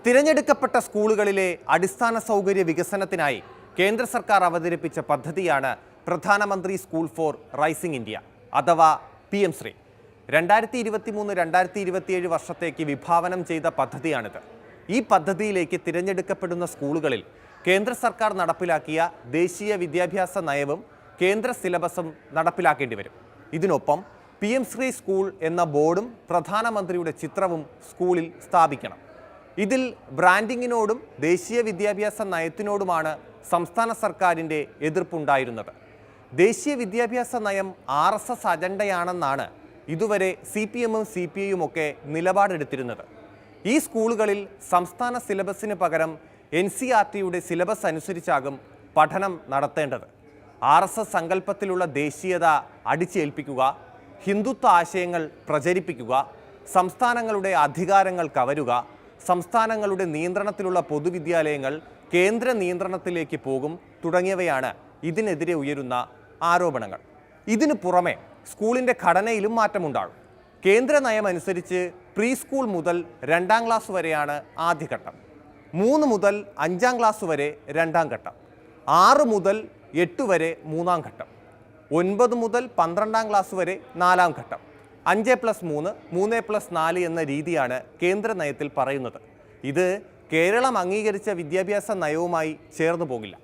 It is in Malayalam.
തിരഞ്ഞെടുക്കപ്പെട്ട സ്കൂളുകളിലെ അടിസ്ഥാന സൗകര്യ വികസനത്തിനായി കേന്ദ്ര സർക്കാർ അവതരിപ്പിച്ച പദ്ധതിയാണ് പ്രധാനമന്ത്രി സ്കൂൾ ഫോർ റൈസിംഗ് ഇന്ത്യ അഥവാ PM ശ്രീ. 2023-2027 വർഷത്തേക്ക് വിഭാവനം ചെയ്ത പദ്ധതിയാണിത്. ഈ പദ്ധതിയിലേക്ക് തിരഞ്ഞെടുക്കപ്പെടുന്ന സ്കൂളുകളിൽ കേന്ദ്ര സർക്കാർ നടപ്പിലാക്കിയ ദേശീയ വിദ്യാഭ്യാസ നയവും കേന്ദ്ര സിലബസും നടപ്പിലാക്കേണ്ടി വരും. ഇതിനൊപ്പം PM ശ്രീ സ്കൂൾ എന്ന ബോർഡും പ്രധാനമന്ത്രിയുടെ ചിത്രവും സ്കൂളിൽ സ്ഥാപിക്കണം. ഇതിൽ ബ്രാൻഡിങ്ങിനോടും ദേശീയ വിദ്യാഭ്യാസ നയത്തിനോടുമാണ് സംസ്ഥാന സർക്കാരിൻ്റെ എതിർപ്പുണ്ടായിരുന്നത്. ദേശീയ വിദ്യാഭ്യാസ നയം RSS അജണ്ടയാണെന്നാണ് ഇതുവരെ CPM-ഉം CPI-യും ഒക്കെ നിലപാടെടുത്തിരുന്നത്. ഈ സ്കൂളുകളിൽ സംസ്ഥാന സിലബസിന് പകരം NCERT-യുടെ സിലബസ് അനുസരിച്ചാകും പഠനം നടത്തേണ്ടത്. RSS സങ്കല്പത്തിലുള്ള ദേശീയത അടിച്ചേൽപ്പിക്കുക, ഹിന്ദുത്വ ആശയങ്ങൾ പ്രചരിപ്പിക്കുക, സംസ്ഥാനങ്ങളുടെ അധികാരങ്ങൾ കവരുക, സംസ്ഥാനങ്ങളുടെ നിയന്ത്രണത്തിലുള്ള പൊതുവിദ്യാലയങ്ങൾ കേന്ദ്ര നിയന്ത്രണത്തിലേക്ക് പോകും തുടങ്ങിയവയാണ് ഇതിനെതിരെ ഉയരുന്ന ആരോപണങ്ങൾ. ഇതിനു പുറമെ സ്കൂളിൻ്റെ ഘടനയിലും മാറ്റമുണ്ടാകും. കേന്ദ്ര നയമനുസരിച്ച് പ്രീ സ്കൂൾ മുതൽ 2ാം ക്ലാസ് വരെയാണ് ആദ്യഘട്ടം, 3 മുതൽ 5ാം ക്ലാസ് വരെ 2ാം ഘട്ടം, 6 മുതൽ 8 വരെ 3ാം ഘട്ടം, 9 മുതൽ 12ാം ക്ലാസ് വരെ 4ാം ഘട്ടം, 5+3, 3+4 എന്ന രീതിയാണ് കേന്ദ്ര നയത്തിൽ പറയുന്നത്. ഇത് കേരളം അംഗീകരിച്ച വിദ്യാഭ്യാസ നയവുമായി ചേർന്നു പോകില്ല.